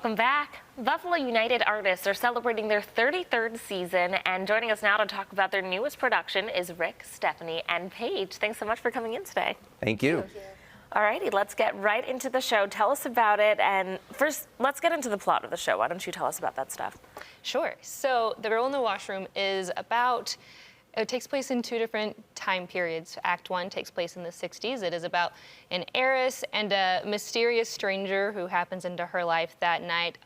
Welcome back. Buffalo United artists are celebrating their 33rd season, and joining us now to talk about their newest production is Rick, Stephanie, and Paige. Thanks so much for coming in today. Thank you. All righty, let's get right into the show. Tell us about it, and first, let's get into the plot of the show. Why don't you tell us about that stuff? Sure. So The Girl in the Washroom is about, it takes place in two different time periods. Act 1 takes place in the 60s. It is about an heiress and a mysterious stranger who happens into her life that night.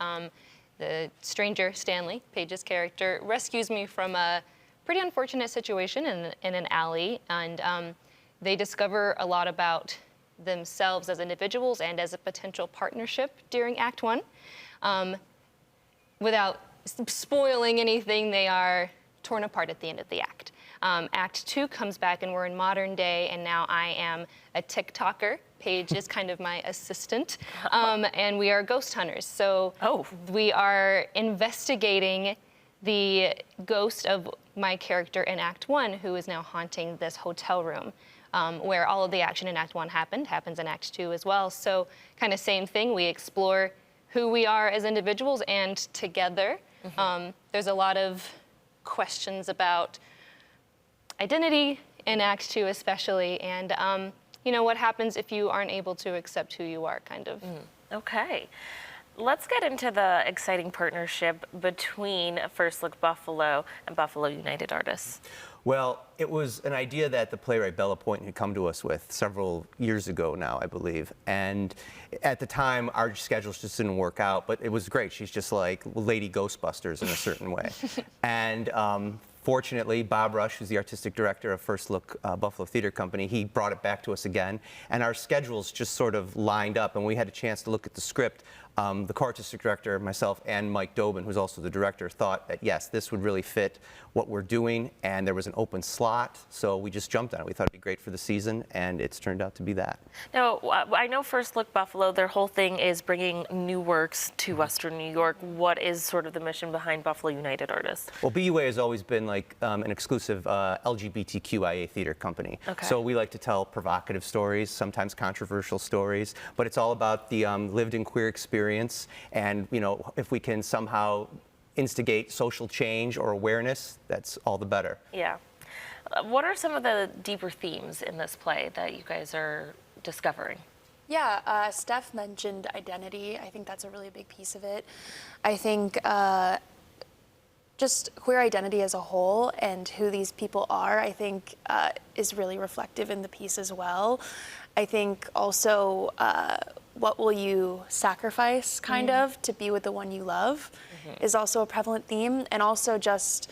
The stranger, Stanley, Paige's character, rescues me from a pretty unfortunate situation in an alley, and they discover a lot about themselves as individuals and as a potential partnership during Act 1. Without spoiling anything, they are torn apart at the end of the act. Act 2 comes back and we're in modern day, and now I am a TikToker. Paige is kind of my assistant, and we are ghost hunters. So we are investigating the ghost of my character in Act 1, who is now haunting this hotel room, where all of the action in Act 1 happens in Act 2 as well. So kind of same thing, we explore who we are as individuals and together. There's a lot of questions about identity in Act 2 especially, and you know, what happens if you aren't able to accept who you are, kind of. Okay. Let's get into the exciting partnership between First Look Buffalo and Buffalo United artists. Well, it was an idea that the playwright Bella Poynton had come to us with several years ago now, I believe. And at the time, our schedules just didn't work out, but it was great. She's just like Lady Ghostbusters in a certain way. And fortunately, Bob Rush, who's the artistic director of First Look Buffalo Theater Company, he brought it back to us again. And our schedules just sort of lined up, and we had a chance to look at the script. The co-artistic director, myself, and Mike Dobin, who's also the director, thought that, yes, this would really fit what we're doing, and there was an open slot, so we just jumped on it. We thought it'd be great for the season, and it's turned out to be that. Now, I know First Look Buffalo, their whole thing is bringing new works to Western New York. What is sort of the mission behind Buffalo United artists? Well, BUA has always been like an exclusive LGBTQIA theater company. Okay. So we like to tell provocative stories, sometimes controversial stories, but it's all about the lived and queer experience, and you know, if we can somehow instigate social change or awareness, that's all the better. Yeah. What are some of the deeper themes in this play that you guys are discovering? Yeah, Steph mentioned identity. I think that's a really big piece of it. I think just queer identity as a whole and who these people are, I think is really reflective in the piece as well. I think also what will you sacrifice, kind of, to be with the one you love is also a prevalent theme. And also just,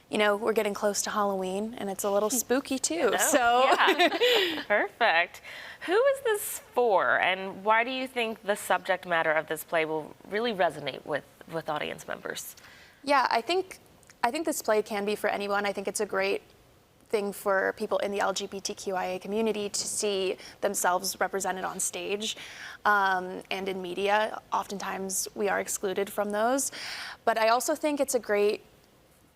you know, we're getting close to Halloween, and it's a little spooky too. So yeah. Perfect. Who is this for, and why do you think the subject matter of this play will really resonate with audience members? Yeah, I think this play can be for anyone. I think it's a great thing for people in the LGBTQIA community to see themselves represented on stage and in media. Oftentimes we are excluded from those. But I also think it's a great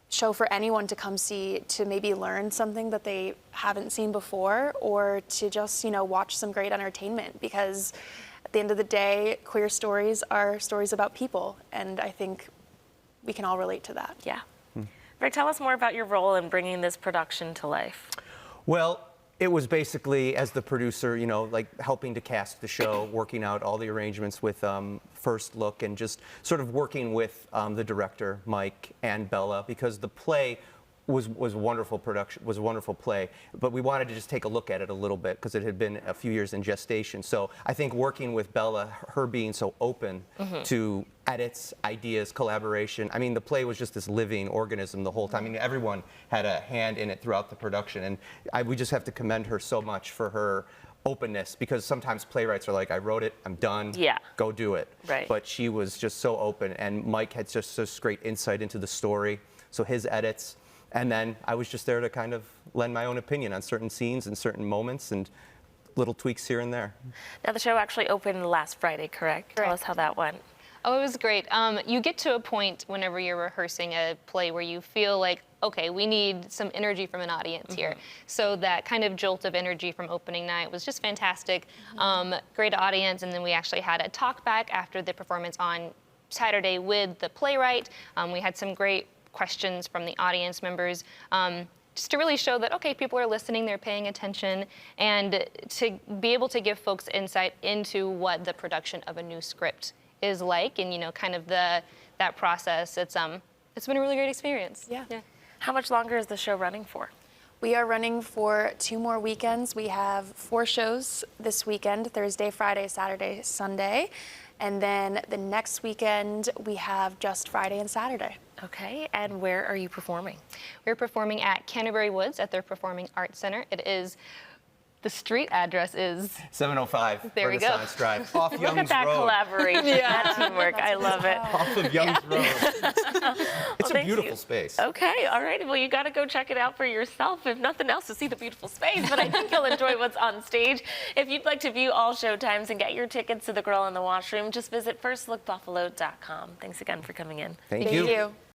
show for anyone to come see, to maybe learn something that they haven't seen before, or to just, you know, watch some great entertainment, because at the end of the day, queer stories are stories about people, and I think we can all relate to that. Yeah. Rick, tell us more about your role in bringing this production to life. Well, it was basically, as the producer, you know, like helping to cast the show, working out all the arrangements with First Look, and just sort of working with the director, Mike, and Bella, because the play was wonderful production, was a wonderful play, but we wanted to just take a look at it a little bit because it had been a few years in gestation. So I think working with Bella, her being so open to edits, ideas, collaboration. I mean, the play was just this living organism the whole time. I mean, everyone had a hand in it throughout the production, and we just have to commend her so much for her openness, because sometimes playwrights are like, I wrote it, I'm done, go do it. Right. But she was just so open, and Mike had just such great insight into the story, so his edits. And then I was just there to kind of lend my own opinion on certain scenes and certain moments and little tweaks here and there. Now, the show actually opened last Friday, correct? Tell us how that went. Oh, it was great. You get to a point whenever you're rehearsing a play where you feel like, okay, we need some energy from an audience here. So that kind of jolt of energy from opening night was just fantastic. Great audience, and then we actually had a talk back after the performance on Saturday with the playwright. We had some great questions from the audience members. Just to really show that, okay, people are listening, they're paying attention, and to be able to give folks insight into what the production of a new script is like, and kind of that process. It's been a really great experience. Yeah. How much longer is the show running for? We are running for 2 more weekends. We have 4 shows this weekend, Thursday, Friday, Saturday, Sunday. And then the next weekend, we have just Friday and Saturday. Okay, and where are you performing? We're performing at Canterbury Woods at their Performing Arts Center. The street address is 705 There we go. Renaissance Drive, off Look Young's at that Road. collaboration, that teamwork. I love it. Off of Young's Road. It's a thank beautiful you. space. Okay, all right. Well, you got to go check it out for yourself, if nothing else, to see the beautiful space. But I think you'll enjoy what's on stage. If you'd like to view all show times and get your tickets to The Girl in the Washroom, just visit firstlookbuffalo.com. Thanks again for coming in. Thank Thank you. you.